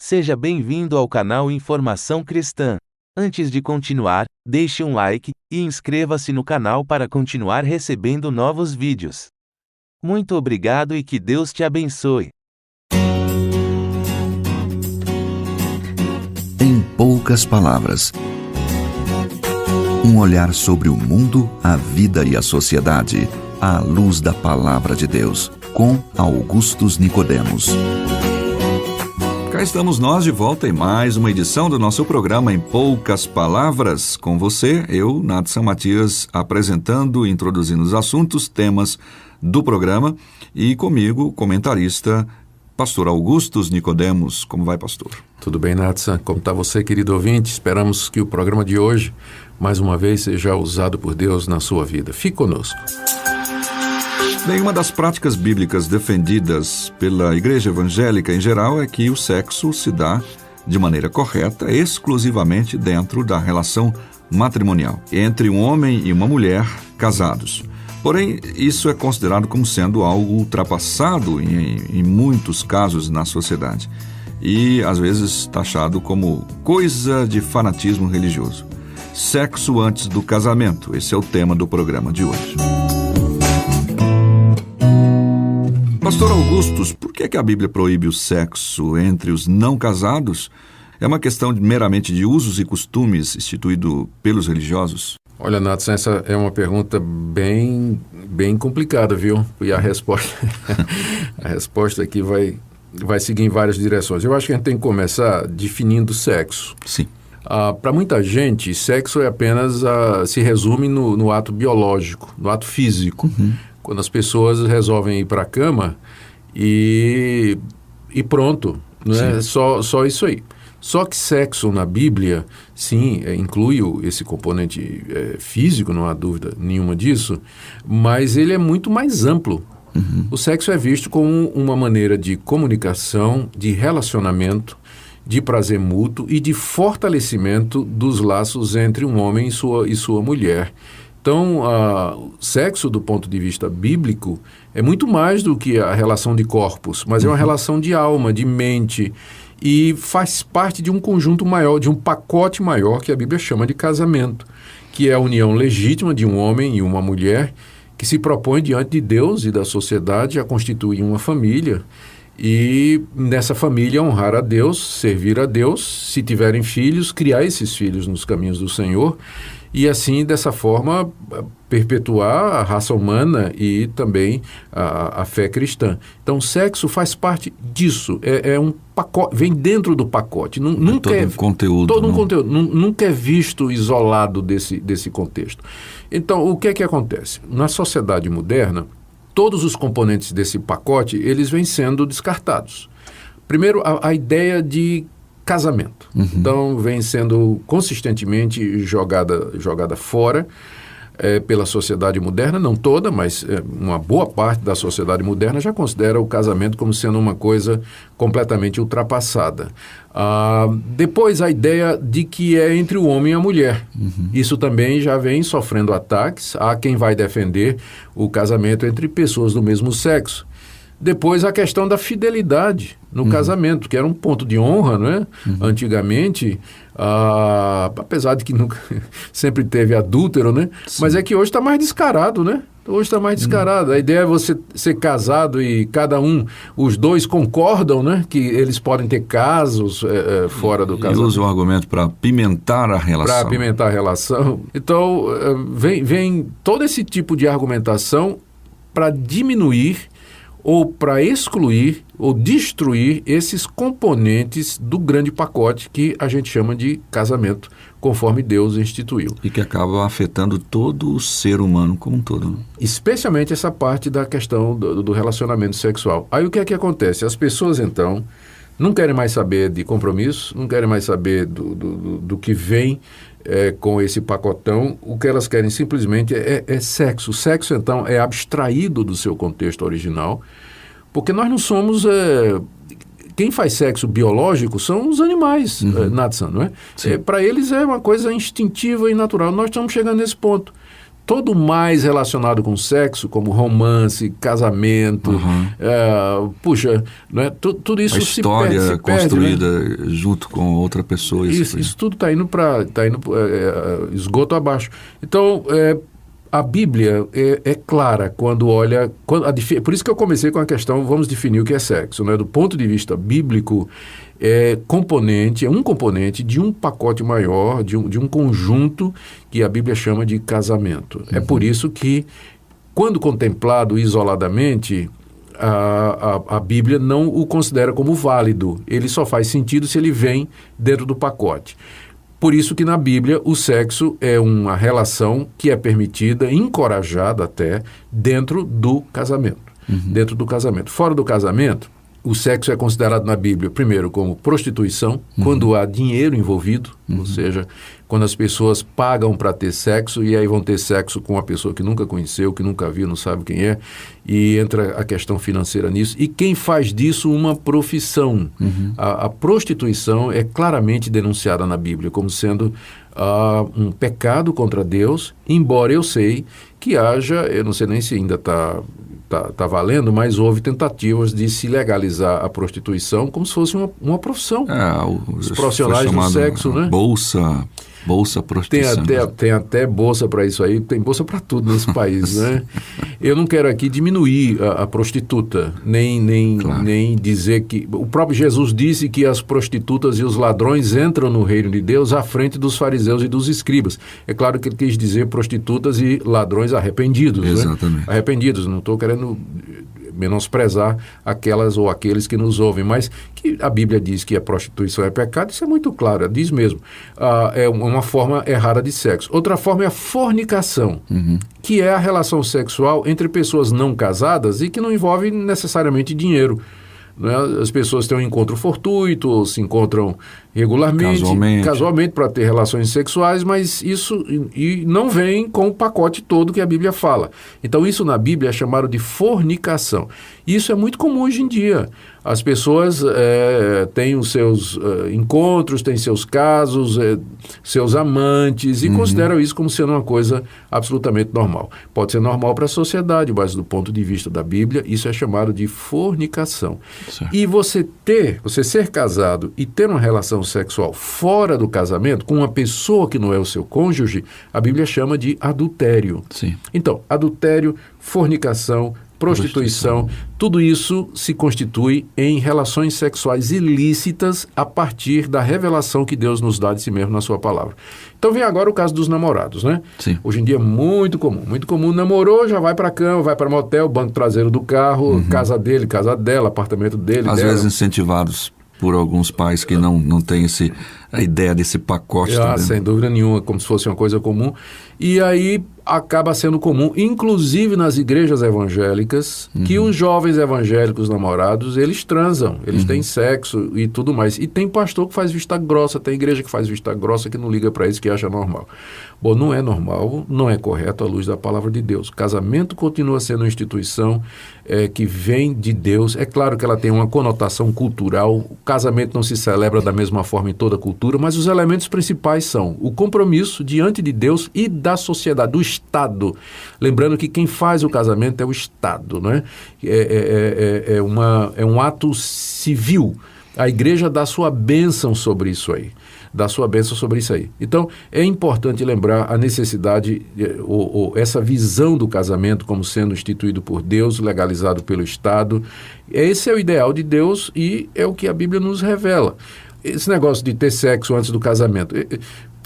Seja bem-vindo ao canal Informação Cristã. Antes de continuar, deixe um like e inscreva-se no canal para continuar recebendo novos vídeos. Muito obrigado e que Deus te abençoe. Em poucas palavras, um olhar sobre o mundo, a vida e a sociedade, à luz da Palavra de Deus, com Augustus Nicodemos. Cá estamos nós de volta em mais uma edição do nosso programa Em Poucas Palavras. Com você, eu, Natsan Matias, apresentando e introduzindo os assuntos, temas do programa, e comigo, comentarista, pastor Augustus Nicodemos. Como vai, pastor? Tudo bem, Natsan? Como está você, querido ouvinte? Esperamos que o programa de hoje, mais uma vez, seja usado por Deus na sua vida. Fique conosco. Bem, uma das práticas bíblicas defendidas pela igreja evangélica em geral é que o sexo se dá de maneira correta, exclusivamente dentro da relação matrimonial, entre um homem e uma mulher casados. Porém, isso é considerado como sendo algo ultrapassado em muitos casos na sociedade e, às vezes, taxado como coisa de fanatismo religioso. Sexo antes do casamento, esse é o tema do programa de hoje. Pastor Augustus, por que a Bíblia proíbe o sexo entre os não casados? É uma questão meramente de usos e costumes instituído pelos religiosos? Olha, Nathan, essa é uma pergunta bem complicada, viu? E a resposta aqui vai seguir em várias direções. Eu acho que a gente tem que começar definindo sexo. Sim. Para muita gente, sexo é apenas se resume no ato biológico, no ato físico. Uhum. Quando as pessoas resolvem ir para a cama e pronto, não é? Só isso aí. Só que sexo na Bíblia, sim, inclui esse componente físico, não há dúvida nenhuma disso, mas ele é muito mais amplo. Uhum. O sexo é visto como uma maneira de comunicação, de relacionamento, de prazer mútuo e de fortalecimento dos laços entre um homem e sua mulher. Então, o sexo, do ponto de vista bíblico, é muito mais do que a relação de corpos, mas é uma relação de alma, de mente, e faz parte de um conjunto maior, de um pacote maior que a Bíblia chama de casamento, que é a união legítima de um homem e uma mulher que se propõe diante de Deus e da sociedade a constituir uma família e nessa família honrar a Deus, servir a Deus, se tiverem filhos, criar esses filhos nos caminhos do Senhor e assim, dessa forma, perpetuar a raça humana e também a fé cristã. Então, o sexo faz parte disso, é um pacote, vem dentro do pacote. Nunca todo um conteúdo. Todo um conteúdo, nunca é visto isolado desse contexto. Então, o que é que acontece? Na sociedade moderna, todos os componentes desse pacote, eles vêm sendo descartados. Primeiro, a ideia de casamento. Uhum. Então, vem sendo consistentemente jogada fora pela sociedade moderna, não toda, mas uma boa parte da sociedade moderna já considera o casamento como sendo uma coisa completamente ultrapassada. Depois, a ideia de que é entre o homem e a mulher. Uhum. Isso também já vem sofrendo ataques. Há quem vai defender o casamento entre pessoas do mesmo sexo. Depois, a questão da fidelidade no casamento, que era um ponto de honra, não é? Antigamente, apesar de que nunca sempre teve adúltero, né? Sim. Mas é que hoje está mais descarado, né? Hoje está mais descarado. A ideia é você ser casado e os dois concordam, né? Que eles podem ter casos fora do casamento. E usa o argumento para apimentar a relação. Para apimentar a relação. Então, vem todo esse tipo de argumentação para diminuir ou para excluir ou destruir esses componentes do grande pacote que a gente chama de casamento, conforme Deus instituiu. E que acaba afetando todo o ser humano como um todo. Né? Especialmente essa parte da questão do relacionamento sexual. Aí o que é que acontece? As pessoas, então, não querem mais saber de compromisso, não querem mais saber do que vem com esse pacotão. O que elas querem simplesmente é sexo. O sexo, então, é abstraído do seu contexto original, porque nós não somos... quem faz sexo biológico são os animais, Natsan, não é? Para eles é uma coisa instintiva e natural. Nós estamos chegando nesse ponto. todo mais relacionado com sexo, como romance, casamento, puxa, né? Tudo isso a história se perde, construída, né? junto com outra pessoa. Isso tudo está indo para esgoto abaixo. Então, a Bíblia é clara quando olha... por isso que eu comecei com a questão, vamos definir o que é sexo, né? Do ponto de vista bíblico, é um componente de um pacote maior, de um conjunto que a Bíblia chama de casamento. É por isso que, quando contemplado isoladamente, a Bíblia não o considera como válido. Ele só faz sentido se ele vem dentro do pacote. Por isso que na Bíblia o sexo é uma relação que é permitida, encorajada até, dentro do casamento. Dentro do casamento. Fora do casamento, o sexo é considerado na Bíblia, primeiro, como prostituição, quando há dinheiro envolvido, ou seja, quando as pessoas pagam para ter sexo e aí vão ter sexo com uma pessoa que nunca conheceu, que nunca viu, não sabe quem é, e entra a questão financeira nisso. E quem faz disso uma profissão? A prostituição é claramente denunciada na Bíblia como sendo um pecado contra Deus, embora eu sei que haja, eu não sei nem se ainda está valendo, mas houve tentativas de se legalizar a prostituição como se fosse uma profissão. Os profissionais do sexo, né? Bolsa prostituição. Tem até bolsa para isso aí, tem bolsa para tudo nesse país, né? Eu não quero aqui diminuir a prostituta, nem dizer que... O próprio Jesus disse que as prostitutas e os ladrões entram no reino de Deus à frente dos fariseus e dos escribas. É claro que ele quis dizer prostitutas e ladrões arrependidos. Exatamente. Né? Arrependidos, não estou querendo menosprezar aquelas ou aqueles que nos ouvem, mas que a Bíblia diz que a prostituição é pecado, isso é muito claro, diz mesmo. É uma forma errada de sexo. Outra forma é a fornicação, que é a relação sexual entre pessoas não casadas e que não envolve necessariamente dinheiro. Né? As pessoas têm um encontro fortuito, ou se encontram regularmente, casualmente para ter relações sexuais, mas isso e não vem com o pacote todo que a Bíblia fala. Então isso na Bíblia é chamado de fornicação. Isso é muito comum hoje em dia. As pessoas têm os seus encontros, têm seus casos, seus amantes e consideram isso como sendo uma coisa absolutamente normal. Pode ser normal para a sociedade, mas do ponto de vista da Bíblia, isso é chamado de fornicação. Certo. E você ser casado e ter uma relação sexual fora do casamento com uma pessoa que não é o seu cônjuge, a Bíblia chama de adultério. Sim. Então, adultério, fornicação, prostituição, tudo isso se constitui em relações sexuais ilícitas a partir da revelação que Deus nos dá de si mesmo na sua palavra. Então vem agora o caso dos namorados, né? Sim. Hoje em dia é muito comum, namorou, já vai para cama, vai para motel, banco traseiro do carro, casa dele, casa dela, apartamento dele, às vezes incentivados por alguns pais que não têm a ideia desse pacote. Sem dúvida nenhuma, como se fosse uma coisa comum. E aí acaba sendo comum, inclusive nas igrejas evangélicas, que os jovens evangélicos namorados, eles transam, eles têm sexo e tudo mais. E tem pastor que faz vista grossa, tem igreja que faz vista grossa que não liga para isso, que acha normal. Bom, não é normal, não é correto à luz da palavra de Deus. O casamento continua sendo uma instituição que vem de Deus. É claro que ela tem uma conotação cultural, o casamento não se celebra da mesma forma em toda a cultura, mas os elementos principais são o compromisso diante de Deus e da sociedade, do Estado. Lembrando que quem faz o casamento é o Estado, não é? É um ato civil. A igreja dá sua bênção sobre isso aí. Então, é importante lembrar a necessidade, ou essa visão do casamento como sendo instituído por Deus, legalizado pelo Estado. Esse é o ideal de Deus e é o que a Bíblia nos revela. Esse negócio de ter sexo antes do casamento,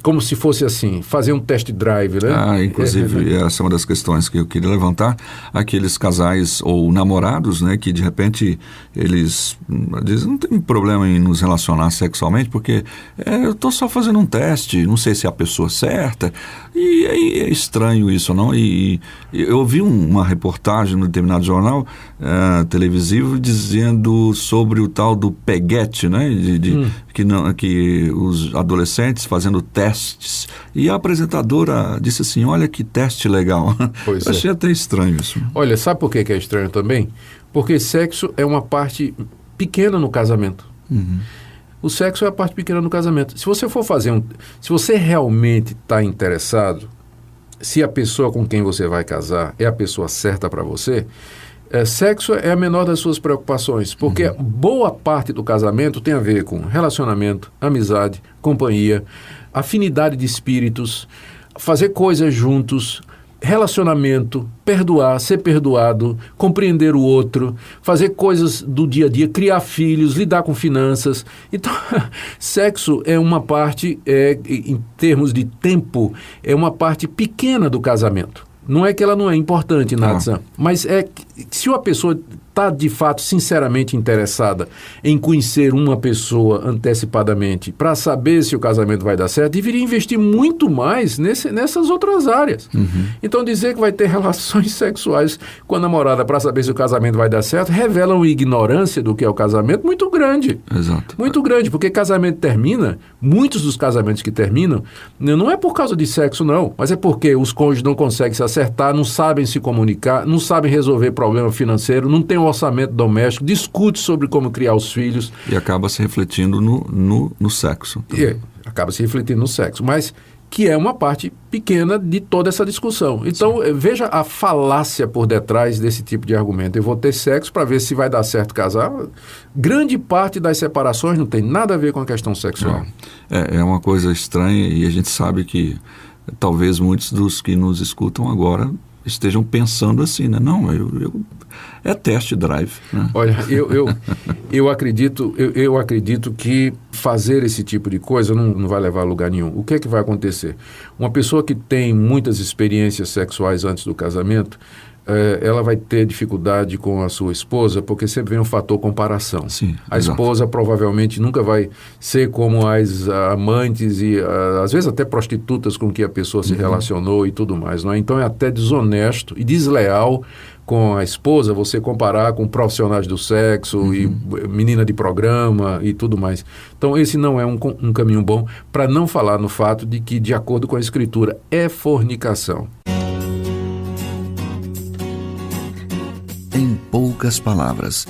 como se fosse assim, fazer um test drive, né? Inclusive, essa é uma das questões que eu queria levantar. Aqueles casais ou namorados, né, que de repente eles dizem, não tem problema em nos relacionar sexualmente, porque eu estou só fazendo um teste, não sei se é a pessoa certa, e é estranho isso, não? E eu ouvi uma reportagem no determinado jornal televisivo dizendo sobre o tal do peguete, né? Que os adolescentes fazendo testes, e a apresentadora disse assim, olha que teste legal. Pois achei até estranho isso. Olha, sabe por que é estranho também? Porque sexo é uma parte pequena no casamento. O sexo é a parte pequena no casamento. Se você for fazer se você realmente está interessado, se a pessoa com quem você vai casar é a pessoa certa para você, sexo é a menor das suas preocupações, porque boa parte do casamento tem a ver com relacionamento, amizade, companhia, afinidade de espíritos, fazer coisas juntos, relacionamento, perdoar, ser perdoado, compreender o outro, fazer coisas do dia a dia, criar filhos, lidar com finanças. Então, sexo é uma parte, em termos de tempo, é uma parte pequena do casamento. Não é que ela não é importante, Natsan, mas é que se uma pessoa está de fato sinceramente interessada em conhecer uma pessoa antecipadamente para saber se o casamento vai dar certo, deveria investir muito mais nessas outras áreas. Então dizer que vai ter relações sexuais com a namorada para saber se o casamento vai dar certo revela uma ignorância do que é o casamento muito grande. Exato. Muito grande, porque casamento termina, muitos dos casamentos que terminam, não é por causa de sexo não, mas é porque os cônjuges não conseguem se acertar, não sabem se comunicar, não sabem resolver problema financeiro, não tem um orçamento doméstico, discute sobre como criar os filhos. E acaba se refletindo no sexo. Acaba se refletindo no sexo, mas que é uma parte pequena de toda essa discussão. Então, veja a falácia por detrás desse tipo de argumento. Eu vou ter sexo para ver se vai dar certo casar. Grande parte das separações não tem nada a ver com a questão sexual. É uma coisa estranha e a gente sabe que talvez muitos dos que nos escutam agora estejam pensando assim, né? Não, é test drive. Né? Olha, eu acredito que fazer esse tipo de coisa não vai levar a lugar nenhum. O que é que vai acontecer? Uma pessoa que tem muitas experiências sexuais antes do casamento, ela vai ter dificuldade com a sua esposa, porque sempre vem um fator comparação. Sim, a esposa provavelmente nunca vai ser como as amantes e às vezes até prostitutas com que a pessoa se relacionou e tudo mais. Não é? Então é até desonesto e desleal com a esposa você comparar com profissionais do sexo e menina de programa e tudo mais. Então esse não é um caminho bom, para não falar no fato de que, de acordo com a Escritura, é fornicação. Em poucas palavras,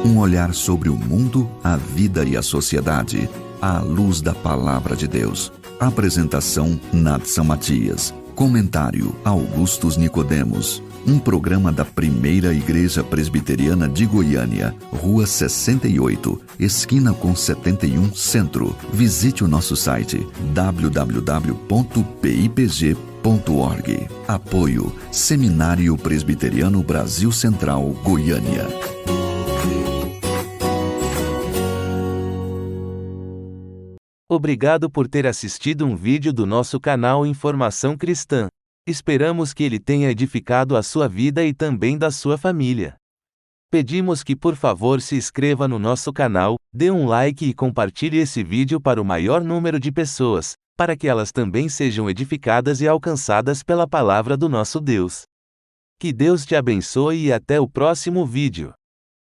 um olhar sobre o mundo, a vida e a sociedade, à luz da Palavra de Deus. Apresentação, Natsan Matias. Comentário, Augustus Nicodemos. Um programa da Primeira Igreja Presbiteriana de Goiânia, Rua 68, esquina com 71, Centro. Visite o nosso site www.pipg.org. Apoio, Seminário Presbiteriano Brasil Central, Goiânia. Obrigado por ter assistido um vídeo do nosso canal Informação Cristã. Esperamos que ele tenha edificado a sua vida e também da sua família. Pedimos que por favor se inscreva no nosso canal, dê um like e compartilhe esse vídeo para o maior número de pessoas, para que elas também sejam edificadas e alcançadas pela palavra do nosso Deus. Que Deus te abençoe e até o próximo vídeo.